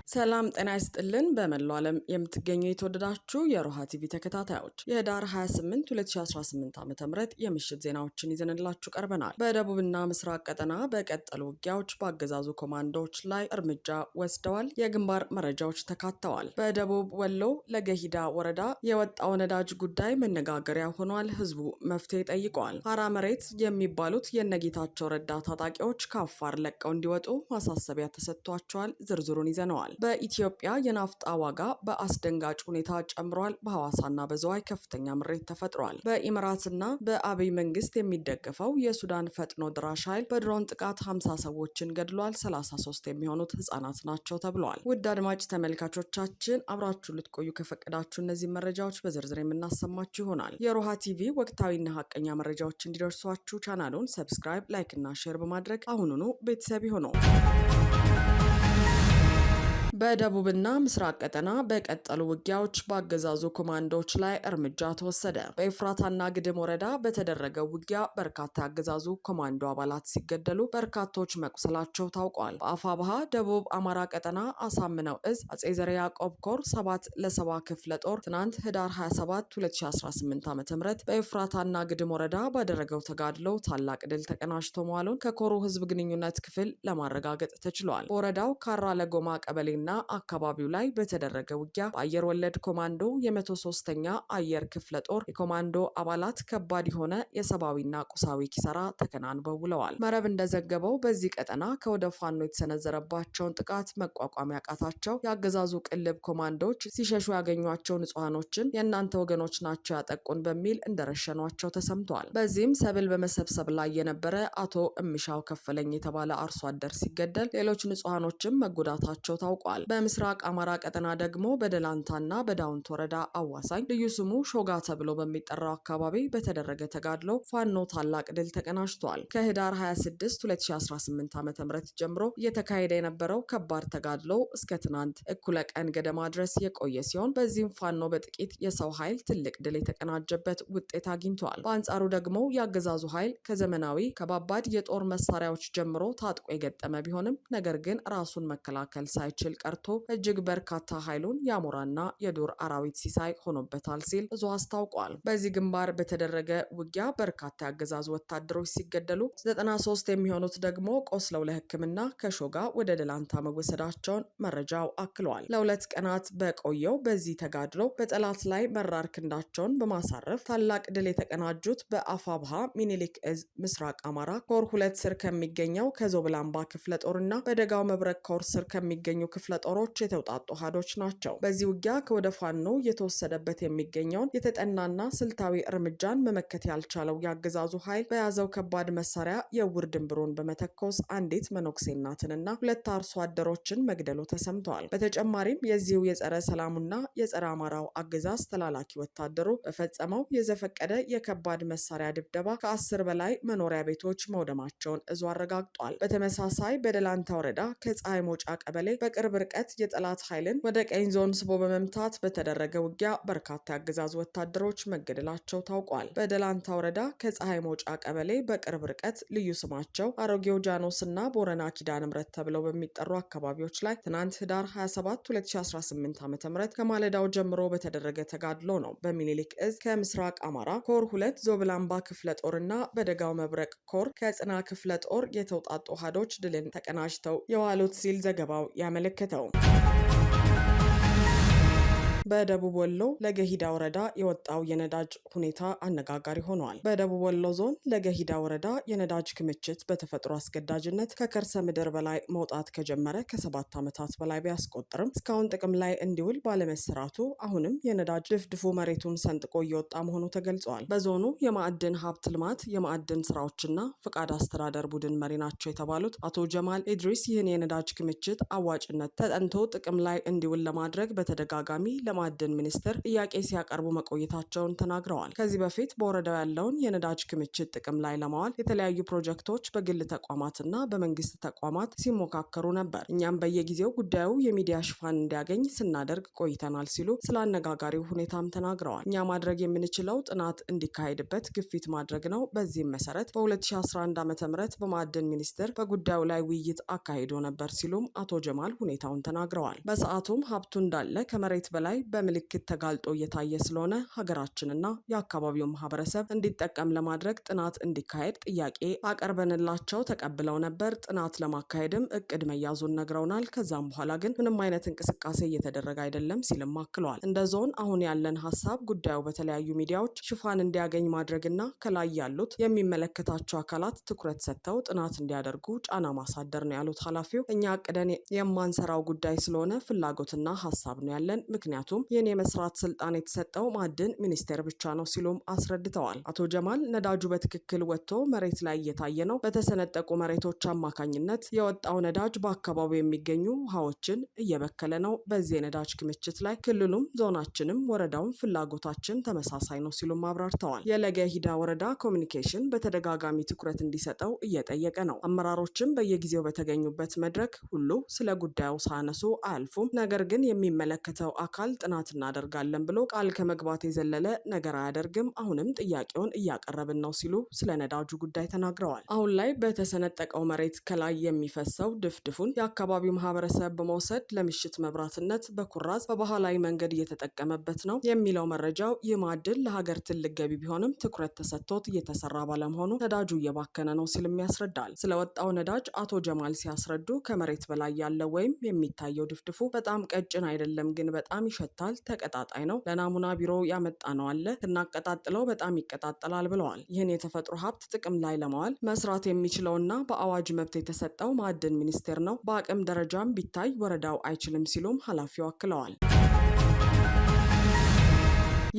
ሰላም ጤና ይስጥልን። በመላው ዓለም የምትገኙ የተወደዳችሁ የሮሃ ቲቪ ተከታታዮች የህዳር 28 2018 ዓ.ም የምሽት ዜናዎችን ይዘንላችሁ ቀርበናል። በደቡብና ምስራቅ ቀጠና በቀጠሉ ውጊያዎች በአገዛዙ ኮማንዶዎች ላይ እርምጃ ወስደዋል። የግንባር መረጃዎች ተካተዋል። በደቡብ ወሎ ለገሂዳ ወረዳ የወጣው ነዳጅ ጉዳይ መነጋገሪያ ሆኗል። ህዝቡ መፍትሄ ጠይቀዋል። ሀራ መሬት የሚባሉት የነጌታቸው ረዳ ታጣቂዎች ከአፋር ለቀው እንዲወጡ ማሳሰቢያ ተሰጥቷቸዋል። ዝርዝሩን ይዘነዋል። በኢትዮጵያ የናፍጣ ዋጋ በአስደንጋጭ ሁኔታ ጨምሯል። በሐዋሳና በዝዋይ ከፍተኛ ምሬት ተፈጥሯል። በኢሚራትና በአብይ መንግስት የሚደገፈው የሱዳን ፈጥኖ ድራሽ ኃይል በድሮን ጥቃት 50 ሰዎችን ገድሏል። 33 የሚሆኑት ህጻናት ናቸው ተብሏል። ውድ አድማጭ ተመልካቾቻችን አብራችሁ ልትቆዩ ከፈቀዳችሁ እነዚህ መረጃዎች በዝርዝር የምናሰማችሁ ይሆናል። የሮሃ ቲቪ ወቅታዊና ሀቀኛ መረጃዎች እንዲደርሷችሁ ቻናሉን ሰብስክራይብ፣ ላይክ እና ሼር በማድረግ አሁኑኑ ቤተሰብ ይሁኑ። በደቡብና ምስራቅ ቀጠና በቀጠሉ ውጊያዎች በአገዛዙ ኮማንዶዎች ላይ እርምጃ ተወሰደ። በኤፍራታና ግድም ወረዳ በተደረገው ውጊያ በርካታ የአገዛዙ ኮማንዶ አባላት ሲገደሉ በርካቶች መቁሰላቸው ታውቋል። በአፋብሃ ደቡብ አማራ ቀጠና አሳምነው እዝ አጼ ዘርዓ ያዕቆብ ኮር 7 ለ70 ክፍለ ጦር ትናንት ህዳር 27 2018 ዓ.ም በኤፍራታና ግድም ወረዳ ባደረገው ተጋድሎ ታላቅ ድል ተቀናጅቶ መዋሉን ከኮሩ ህዝብ ግንኙነት ክፍል ለማረጋገጥ ተችሏል። በወረዳው ካራ ለጎማ ቀበሌ ና አካባቢው ላይ በተደረገ ውጊያ በአየር ወለድ ኮማንዶ የ103ኛ አየር ክፍለ ጦር የኮማንዶ አባላት ከባድ የሆነ የሰብአዊና ቁሳዊ ኪሳራ ተከናንበው ውለዋል። መረብ እንደዘገበው በዚህ ቀጠና ከወደ ፋኖ የተሰነዘረባቸውን ጥቃት መቋቋም ያቃታቸው የአገዛዙ ቅልብ ኮማንዶዎች ሲሸሹ ያገኟቸው ንጹሃኖችን የእናንተ ወገኖች ናቸው ያጠቁን በሚል እንደረሸኗቸው ተሰምተዋል። በዚህም ሰብል በመሰብሰብ ላይ የነበረ አቶ እምሻው ከፈለኝ የተባለ አርሶ አደር ሲገደል ሌሎች ንጹሃኖችም መጎዳታቸው ታውቋል። በምስራቅ አማራ ቀጠና ደግሞ በደላንታና በዳውንት ወረዳ አዋሳኝ ልዩ ስሙ ሾጋ ተብሎ በሚጠራው አካባቢ በተደረገ ተጋድሎ ፋኖ ታላቅ ድል ተቀናጅቷል። ከህዳር 26 2018 ዓ.ም ጀምሮ እየተካሄደ የነበረው ከባድ ተጋድሎ እስከ ትናንት እኩለ ቀን ገደማ ድረስ የቆየ ሲሆን በዚህም ፋኖ በጥቂት የሰው ኃይል ትልቅ ድል የተቀናጀበት ውጤት አግኝቷል። በአንጻሩ ደግሞ የአገዛዙ ኃይል ከዘመናዊ ከባባድ የጦር መሳሪያዎች ጀምሮ ታጥቆ የገጠመ ቢሆንም ነገር ግን ራሱን መከላከል ሳይችል ቀርቶ እጅግ በርካታ ኃይሉን የአሞራና የዱር አራዊት ሲሳይ ሆኖበታል ሲል እዙ አስታውቋል። በዚህ ግንባር በተደረገ ውጊያ በርካታ ያገዛዙ ወታደሮች ሲገደሉ 93 የሚሆኑት ደግሞ ቆስለው ለሕክምና ከሾጋ ወደ ደላንታ መወሰዳቸውን መረጃው አክሏል። ለሁለት ቀናት በቆየው በዚህ ተጋድሎ በጠላት ላይ መራር ክንዳቸውን በማሳረፍ ታላቅ ድል የተቀናጁት በአፋብሃ ሚኒሊክ እዝ ምስራቅ አማራ ኮር 2 ስር ከሚገኘው ከዞብላምባ ክፍለ ጦርና በደጋው መብረቅ ኮር ስር ከሚገኙ ክፍለ ጦሮች የተውጣጡ ሀዶች ናቸው። በዚህ ውጊያ ከወደ ፋኖ የተወሰደበት የሚገኘውን የተጠናና ስልታዊ እርምጃን መመከት ያልቻለው የአገዛዙ ኃይል በያዘው ከባድ መሳሪያ የውር ድንብሮን በመተኮስ አንዲት መነኩሴ እናትንና 2 አርሶ አደሮችን መግደሉ ተሰምተዋል። በተጨማሪም የዚሁ የጸረ ሰላሙና የጸረ አማራው አገዛዝ ተላላኪ ወታደሩ በፈጸመው የዘፈቀደ የከባድ መሳሪያ ድብደባ ከ10 በላይ መኖሪያ ቤቶች መውደማቸውን እዙ አረጋግጧል። በተመሳሳይ በደላንታ ወረዳ ከፀሐይ መውጫ ቀበሌ በቅርብ ርቀት የጠላት ኃይልን ወደ ቀኝ ዞን ስቦ በመምታት በተደረገ ውጊያ በርካታ ያገዛዙ ወታደሮች መገደላቸው ታውቋል። በደላንታ ወረዳ ከፀሐይ መውጫ ቀበሌ በቅርብ ርቀት ልዩ ስማቸው አሮጌው ጃኖስና ቦረና ኪዳነ ምሕረት ተብለው በሚጠሩ አካባቢዎች ላይ ትናንት ህዳር 27 2018 ዓ.ም ከማለዳው ጀምሮ በተደረገ ተጋድሎ ነው በሚኒሊክ እዝ ከምስራቅ አማራ ኮር 2 ዞብላምባ ክፍለ ጦርና በደጋው መብረቅ ኮር ከጽና ክፍለ ጦር የተውጣጡ ሀዶች ድልን ተቀናጅተው የዋሉት ሲል ዘገባው ያመለከተው። በደቡብ ወሎ ለገሂዳ ወረዳ የወጣው የነዳጅ ሁኔታ አነጋጋሪ ሆኗል። በደቡብ ወሎ ዞን ለገሂዳ ወረዳ የነዳጅ ክምችት በተፈጥሮ አስገዳጅነት ከከርሰ ምድር በላይ መውጣት ከጀመረ ከ7 ዓመታት በላይ ቢያስቆጥርም እስካሁን ጥቅም ላይ እንዲውል ባለመሰራቱ አሁንም የነዳጅ ድፍድፉ መሬቱን ሰንጥቆ እየወጣ መሆኑ ተገልጿል። በዞኑ የማዕድን ሀብት ልማት የማዕድን ስራዎችና ፍቃድ አስተዳደር ቡድን መሪ ናቸው የተባሉት አቶ ጀማል ኢድሪስ ይህን የነዳጅ ክምችት አዋጭነት ተጠንቶ ጥቅም ላይ እንዲውል ለማድረግ በተደጋጋሚ ለማዕድን ሚኒስቴር ጥያቄ ሲያቀርቡ መቆየታቸውን ተናግረዋል። ከዚህ በፊት በወረዳው ያለውን የነዳጅ ክምችት ጥቅም ላይ ለማዋል የተለያዩ ፕሮጀክቶች በግል ተቋማትና በመንግስት ተቋማት ሲሞካከሩ ነበር። እኛም በየጊዜው ጉዳዩ የሚዲያ ሽፋን እንዲያገኝ ስናደርግ ቆይተናል ሲሉ ስለ አነጋጋሪው ሁኔታም ተናግረዋል። እኛ ማድረግ የምንችለው ጥናት እንዲካሄድበት ግፊት ማድረግ ነው። በዚህም መሰረት በ2011 ዓ.ም በማዕድን ሚኒስቴር በጉዳዩ ላይ ውይይት አካሂዶ ነበር ሲሉም አቶ ጀማል ሁኔታውን ተናግረዋል። በሰዓቱም ሀብቱ እንዳለ ከመሬት በላይ በምልክት ተጋልጦ እየታየ ስለሆነ ሀገራችንና የአካባቢው ማህበረሰብ እንዲጠቀም ለማድረግ ጥናት እንዲካሄድ ጥያቄ አቀርበንላቸው ተቀብለው ነበር። ጥናት ለማካሄድም እቅድ መያዙን ነግረውናል። ከዛም በኋላ ግን ምንም አይነት እንቅስቃሴ እየተደረገ አይደለም ሲልም አክለዋል። እንደ ዞን አሁን ያለን ሀሳብ ጉዳዩ በተለያዩ ሚዲያዎች ሽፋን እንዲያገኝ ማድረግና ከላይ ያሉት የሚመለከታቸው አካላት ትኩረት ሰጥተው ጥናት እንዲያደርጉ ጫና ማሳደር ነው ያሉት ኃላፊው። እኛ አቅደን የማንሰራው ጉዳይ ስለሆነ ፍላጎትና ሀሳብ ነው ያለን፣ ምክንያቱም ይህን የመስራት ስልጣን የተሰጠው ማዕድን ሚኒስቴር ብቻ ነው ሲሉም አስረድተዋል። አቶ ጀማል ነዳጁ በትክክል ወጥቶ መሬት ላይ እየታየ ነው። በተሰነጠቁ መሬቶች አማካኝነት የወጣው ነዳጅ በአካባቢው የሚገኙ ውሃዎችን እየበከለ ነው። በዚህ የነዳጅ ክምችት ላይ ክልሉም ዞናችንም ወረዳውም ፍላጎታችን ተመሳሳይ ነው ሲሉም አብራርተዋል። የለገ ሂዳ ወረዳ ኮሚኒኬሽን በተደጋጋሚ ትኩረት እንዲሰጠው እየጠየቀ ነው። አመራሮችም በየጊዜው በተገኙበት መድረክ ሁሉ ስለ ጉዳዩ ሳያነሱ አያልፉም። ነገር ግን የሚመለከተው አካል ጥናት እናደርጋለን ብሎ ቃል ከመግባት የዘለለ ነገር አያደርግም። አሁንም ጥያቄውን እያቀረብን ነው ሲሉ ስለ ነዳጁ ጉዳይ ተናግረዋል። አሁን ላይ በተሰነጠቀው መሬት ከላይ የሚፈሰው ድፍድፉን የአካባቢው ማህበረሰብ በመውሰድ ለምሽት መብራትነት በኩራዝ በባህላዊ መንገድ እየተጠቀመበት ነው የሚለው መረጃው ይህ ማዕድን ለሀገር ትልቅ ገቢ ቢሆንም ትኩረት ተሰጥቶት እየተሰራ ባለመሆኑ ነዳጁ እየባከነ ነው ሲልም ያስረዳል። ስለወጣው ነዳጅ አቶ ጀማል ሲያስረዱ ከመሬት በላይ ያለው ወይም የሚታየው ድፍድፉ በጣም ቀጭን አይደለም፣ ግን በጣም ይሸታል። ተቀጣጣይ ነው። ለናሙና ቢሮ ያመጣ ነው አለ። ስናቀጣጥለው በጣም ይቀጣጠላል ብለዋል። ይህን የተፈጥሮ ሀብት ጥቅም ላይ ለማዋል መስራት የሚችለውና በአዋጅ መብት የተሰጠው ማዕድን ሚኒስቴር ነው። በአቅም ደረጃም ቢታይ ወረዳው አይችልም ሲሉም ኃላፊው አክለዋል።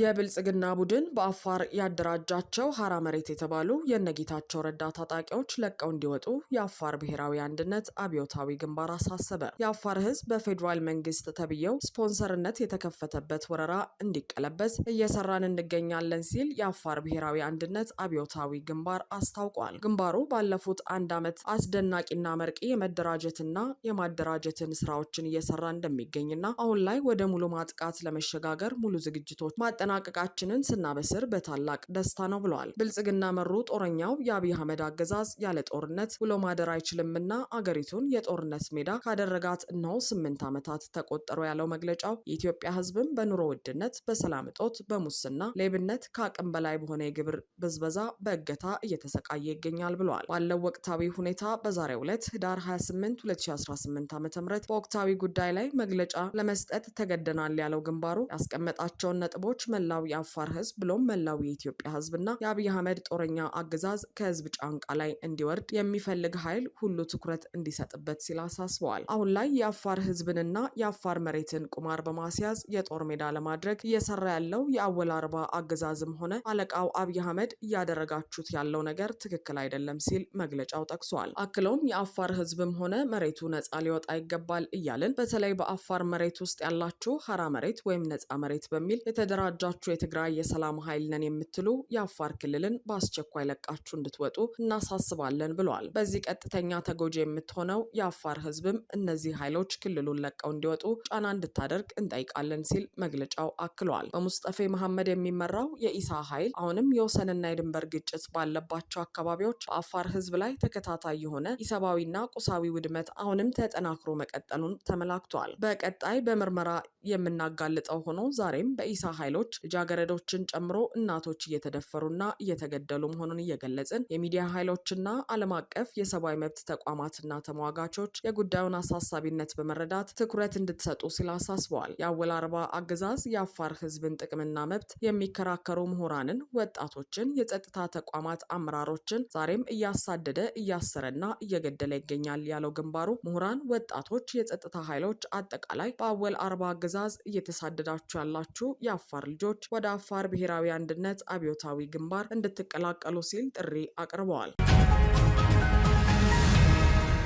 የብልጽግና ቡድን በአፋር ያደራጃቸው ሀራ መሬት የተባሉ የነጌታቸው ረዳ ታጣቂዎች ለቀው እንዲወጡ የአፋር ብሔራዊ አንድነት አብዮታዊ ግንባር አሳሰበ። የአፋር ሕዝብ በፌዴራል መንግስት ተብዬው ስፖንሰርነት የተከፈተበት ወረራ እንዲቀለበስ እየሰራን እንገኛለን ሲል የአፋር ብሔራዊ አንድነት አብዮታዊ ግንባር አስታውቋል። ግንባሩ ባለፉት አንድ ዓመት አስደናቂና መርቂ የመደራጀትና የማደራጀትን ስራዎችን እየሰራ እንደሚገኝና አሁን ላይ ወደ ሙሉ ማጥቃት ለመሸጋገር ሙሉ ዝግጅቶች ማጠናቀቃችንን ስናበስር በታላቅ ደስታ ነው ብለዋል። ብልጽግና መሩ ጦረኛው የአብይ አህመድ አገዛዝ ያለ ጦርነት ውሎ ማደር አይችልምና አገሪቱን የጦርነት ሜዳ ካደረጋት እነሆ 8 ዓመታት ተቆጠሩ ያለው መግለጫው የኢትዮጵያ ህዝብም በኑሮ ውድነት፣ በሰላም እጦት፣ በሙስና ሌብነት፣ ከአቅም በላይ በሆነ የግብር ብዝበዛ፣ በእገታ እየተሰቃየ ይገኛል ብለዋል። ባለው ወቅታዊ ሁኔታ በዛሬው ዕለት ህዳር 28 2018 ዓ.ም በወቅታዊ ጉዳይ ላይ መግለጫ ለመስጠት ተገደናል ያለው ግንባሩ ያስቀመጣቸውን ነጥቦች መላው የአፋር ህዝብ ብሎም መላው የኢትዮጵያ ህዝብና የአብይ አህመድ ጦረኛ አገዛዝ ከህዝብ ጫንቃ ላይ እንዲወርድ የሚፈልግ ኃይል ሁሉ ትኩረት እንዲሰጥበት ሲል አሳስበዋል። አሁን ላይ የአፋር ህዝብንና የአፋር መሬትን ቁማር በማስያዝ የጦር ሜዳ ለማድረግ እየሰራ ያለው የአወል አርባ አገዛዝም ሆነ አለቃው አብይ አህመድ እያደረጋችሁት ያለው ነገር ትክክል አይደለም ሲል መግለጫው ጠቅሷል። አክለውም የአፋር ህዝብም ሆነ መሬቱ ነጻ ሊወጣ ይገባል እያልን በተለይ በአፋር መሬት ውስጥ ያላችሁ ሀራ መሬት ወይም ነጻ መሬት በሚል የተደራጃችሁ የትግራይ የሰላም ኃይል ነን የምትሉ የአፋር ክልልን በአስቸኳይ ለቃችሁ እንድትወጡ እናሳስባለን ብለዋል። በዚህ ቀጥተኛ ተጎጂ የምትሆነው የአፋር ህዝብም እነዚህ ኃይሎች ክልሉን ለቀው እንዲወጡ ጫና እንድታደርግ እንጠይቃለን ሲል መግለጫው አክሏል። በሙስጠፌ መሐመድ የሚመራው የኢሳ ኃይል አሁንም የወሰንና የድንበር ግጭት ባለባቸው አካባቢዎች በአፋር ህዝብ ላይ ተከታታይ የሆነ ኢሰብአዊና ቁሳዊ ውድመት አሁንም ተጠናክሮ መቀጠሉን ተመላክቷል። በቀጣይ በምርመራ የምናጋልጠው ሆኖ ዛሬም በኢሳ ኃይሎች ልጃገረዶችን ጨምሮ እናቶች እየተደፈሩና እየተገደሉ መሆኑን እየገለጽን የሚዲያ ኃይሎችና ዓለም አቀፍ የሰብአዊ መብት ተቋማትና ተሟጋቾች የጉዳዩን አሳሳቢነት በመረዳት ትኩረት እንድትሰጡ ሲል አሳስበዋል። የአወል አርባ አገዛዝ የአፋር ህዝብን ጥቅምና መብት የሚከራከሩ ምሁራንን፣ ወጣቶችን፣ የጸጥታ ተቋማት አመራሮችን ዛሬም እያሳደደ እያሰረና እየገደለ ይገኛል ያለው ግንባሩ ምሁራን፣ ወጣቶች፣ የጸጥታ ኃይሎች አጠቃላይ በአወል አርባ አገዛዝ እየተሳደዳችሁ ያላችሁ የአፋር ልጆች ወደ አፋር ብሔራዊ አንድነት አብዮታዊ ግንባር እንድትቀላቀሉ ሲል ጥሪ አቅርበዋል።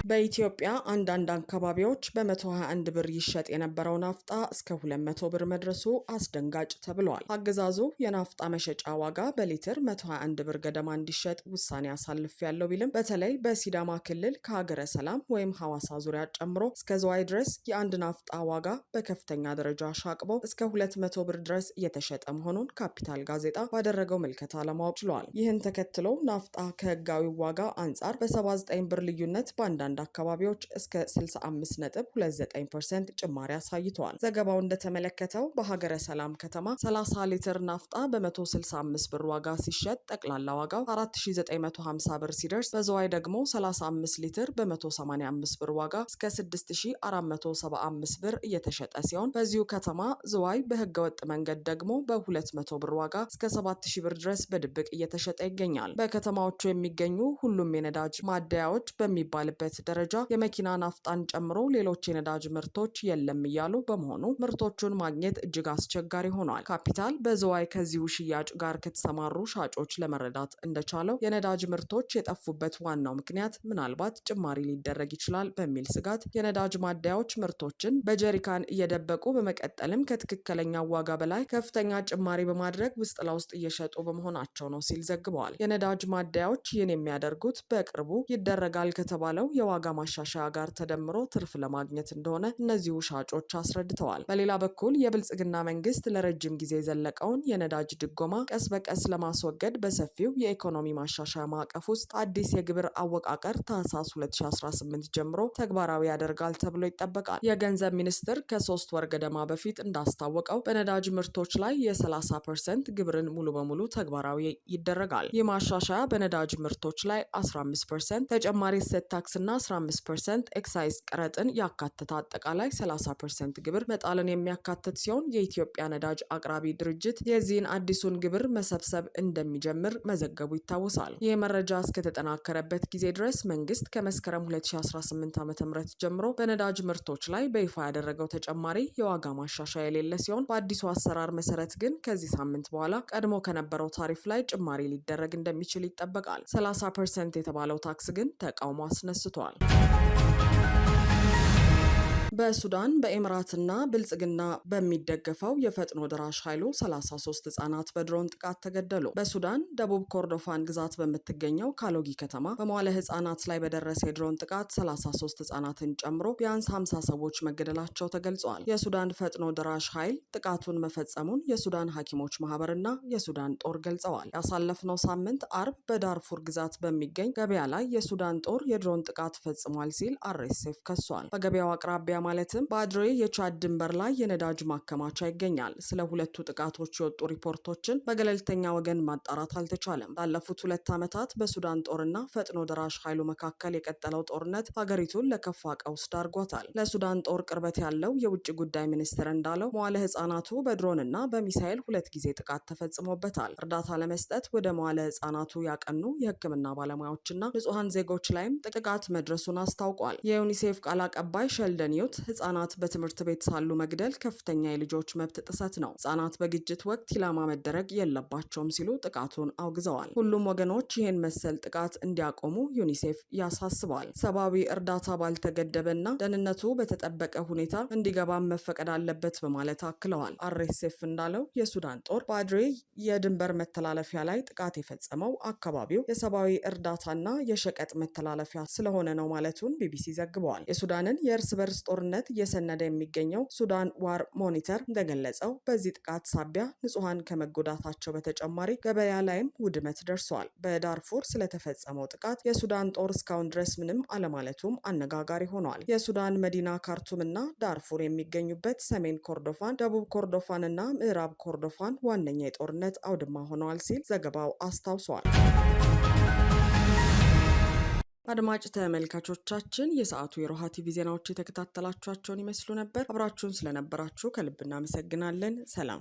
በኢትዮጵያ አንዳንድ አካባቢዎች በ121 ብር ይሸጥ የነበረው ናፍጣ እስከ 200 ብር መድረሱ አስደንጋጭ ተብሏል። አገዛዙ የናፍጣ መሸጫ ዋጋ በሊትር 121 ብር ገደማ እንዲሸጥ ውሳኔ አሳልፍ ያለው ቢልም በተለይ በሲዳማ ክልል ከሀገረ ሰላም ወይም ሐዋሳ ዙሪያ ጨምሮ እስከ ዘዋይ ድረስ የአንድ ናፍጣ ዋጋ በከፍተኛ ደረጃ አሻቅቦ እስከ 200 ብር ድረስ እየተሸጠ መሆኑን ካፒታል ጋዜጣ ባደረገው ምልከታ ለማወቅ ችሏል። ይህን ተከትሎ ናፍጣ ከህጋዊ ዋጋ አንጻር በ79 ብር ልዩነት በአንዳንድ አካባቢዎች እስከ 65.29% ጭማሪ አሳይተዋል። ዘገባው እንደተመለከተው በሀገረ ሰላም ከተማ 30 ሊትር ናፍጣ በ165 ብር ዋጋ ሲሸጥ ጠቅላላ ዋጋው 4950 ብር ሲደርስ በዘዋይ ደግሞ 35 ሊትር በ185 ብር ዋጋ እስከ 6475 ብር እየተሸጠ ሲሆን በዚሁ ከተማ ዘዋይ በህገወጥ መንገድ ደግሞ በ200 ብር ዋጋ እስከ 7000 ብር ድረስ በድብቅ እየተሸጠ ይገኛል። በከተማዎቹ የሚገኙ ሁሉም የነዳጅ ማደያዎች በሚባልበት ደረጃ የመኪና ናፍጣን ጨምሮ ሌሎች የነዳጅ ምርቶች የለም እያሉ በመሆኑ ምርቶቹን ማግኘት እጅግ አስቸጋሪ ሆኗል። ካፒታል በዘዋይ ከዚሁ ሽያጭ ጋር ከተሰማሩ ሻጮች ለመረዳት እንደቻለው የነዳጅ ምርቶች የጠፉበት ዋናው ምክንያት ምናልባት ጭማሪ ሊደረግ ይችላል በሚል ስጋት የነዳጅ ማደያዎች ምርቶችን በጀሪካን እየደበቁ በመቀጠልም ከትክክለኛው ዋጋ በላይ ከፍተኛ ጭማሪ በማድረግ ውስጥ ለውስጥ እየሸጡ በመሆናቸው ነው ሲል ዘግበዋል። የነዳጅ ማደያዎች ይህን የሚያደርጉት በቅርቡ ይደረጋል ከተባለው የዋጋ ማሻሻያ ጋር ተደምሮ ትርፍ ለማግኘት እንደሆነ እነዚሁ ሻጮች አስረድተዋል። በሌላ በኩል የብልጽግና መንግስት ለረጅም ጊዜ የዘለቀውን የነዳጅ ድጎማ ቀስ በቀስ ለማስወገድ በሰፊው የኢኮኖሚ ማሻሻያ ማዕቀፍ ውስጥ አዲስ የግብር አወቃቀር ታህሳስ 2018 ጀምሮ ተግባራዊ ያደርጋል ተብሎ ይጠበቃል። የገንዘብ ሚኒስቴር ከ3 ወር ገደማ በፊት እንዳስታወቀው በነዳጅ ምርቶች ላይ የ30% ግብርን ሙሉ በሙሉ ተግባራዊ ይደረጋል። ይህ ማሻሻያ በነዳጅ ምርቶች ላይ 15% ተጨማሪ እሴት ታክስና 15% ኤክሳይዝ ቀረጥን ያካተተ አጠቃላይ 30% ግብር መጣልን የሚያካትት ሲሆን የኢትዮጵያ ነዳጅ አቅራቢ ድርጅት የዚህን አዲሱን ግብር መሰብሰብ እንደሚጀምር መዘገቡ ይታወሳል። ይህ መረጃ እስከተጠናከረበት ጊዜ ድረስ መንግስት ከመስከረም 2018 ዓ.ም ጀምሮ በነዳጅ ምርቶች ላይ በይፋ ያደረገው ተጨማሪ የዋጋ ማሻሻያ የሌለ ሲሆን በአዲሱ አሰራር መሰረት ግን ከዚህ ሳምንት በኋላ ቀድሞ ከነበረው ታሪፍ ላይ ጭማሪ ሊደረግ እንደሚችል ይጠበቃል። 30% የተባለው ታክስ ግን ተቃውሞ አስነስቷል። በሱዳን በኤምራትና ብልጽግና በሚደገፈው የፈጥኖ ደራሽ ኃይሉ 33 ህጻናት በድሮን ጥቃት ተገደሉ። በሱዳን ደቡብ ኮርዶፋን ግዛት በምትገኘው ካሎጊ ከተማ በመዋለ ህጻናት ላይ በደረሰ የድሮን ጥቃት 33 ህጻናትን ጨምሮ ቢያንስ 50 ሰዎች መገደላቸው ተገልጿል። የሱዳን ፈጥኖ ደራሽ ኃይል ጥቃቱን መፈጸሙን የሱዳን ሐኪሞች ማህበርና የሱዳን ጦር ገልጸዋል። ያሳለፍነው ሳምንት አርብ በዳርፉር ግዛት በሚገኝ ገበያ ላይ የሱዳን ጦር የድሮን ጥቃት ፈጽሟል ሲል አርኤስኤፍ ከሷል። በገበያው አቅራቢያ ማለትም በአድሬ የቻድ ድንበር ላይ የነዳጅ ማከማቻ ይገኛል። ስለ ሁለቱ ጥቃቶች የወጡ ሪፖርቶችን በገለልተኛ ወገን ማጣራት አልተቻለም። ላለፉት 2 ዓመታት በሱዳን ጦርና ፈጥኖ ደራሽ ኃይሉ መካከል የቀጠለው ጦርነት ሀገሪቱን ለከፋ ቀውስ ዳርጓታል። ለሱዳን ጦር ቅርበት ያለው የውጭ ጉዳይ ሚኒስትር እንዳለው መዋለ ህጻናቱ በድሮንና በሚሳኤል 2 ጊዜ ጥቃት ተፈጽሞበታል። እርዳታ ለመስጠት ወደ መዋለ ህጻናቱ ያቀኑ የህክምና ባለሙያዎችና ንጹሐን ዜጎች ላይም ጥቃት መድረሱን አስታውቋል። የዩኒሴፍ ቃል አቀባይ ሸልደን ዩት ህጻናት በትምህርት ቤት ሳሉ መግደል ከፍተኛ የልጆች መብት ጥሰት ነው፣ ህጻናት በግጭት ወቅት ኢላማ መደረግ የለባቸውም ሲሉ ጥቃቱን አውግዘዋል። ሁሉም ወገኖች ይህን መሰል ጥቃት እንዲያቆሙ ዩኒሴፍ ያሳስባል። ሰብአዊ እርዳታ ባልተገደበና ደህንነቱ በተጠበቀ ሁኔታ እንዲገባም መፈቀድ አለበት በማለት አክለዋል። አርኤስኤፍ እንዳለው የሱዳን ጦር በአድሬ የድንበር መተላለፊያ ላይ ጥቃት የፈጸመው አካባቢው የሰብአዊ እርዳታና የሸቀጥ መተላለፊያ ስለሆነ ነው ማለቱን ቢቢሲ ዘግበዋል። የሱዳንን የእርስ በርስ ጦርነት እየሰነደ የሚገኘው ሱዳን ዋር ሞኒተር እንደገለጸው በዚህ ጥቃት ሳቢያ ንጹሐን ከመጎዳታቸው በተጨማሪ ገበያ ላይም ውድመት ደርሷል። በዳርፉር ስለተፈጸመው ጥቃት የሱዳን ጦር እስካሁን ድረስ ምንም አለማለቱም አነጋጋሪ ሆኗል። የሱዳን መዲና ካርቱም እና ዳርፉር የሚገኙበት ሰሜን ኮርዶፋን፣ ደቡብ ኮርዶፋን እና ምዕራብ ኮርዶፋን ዋነኛ የጦርነት አውድማ ሆነዋል ሲል ዘገባው አስታውሷል። አድማጭ ተመልካቾቻችን የሰዓቱ የሮሃ ቲቪ ዜናዎች የተከታተላችኋቸውን ይመስሉ ነበር። አብራችሁን ስለነበራችሁ ከልብ እናመሰግናለን። ሰላም።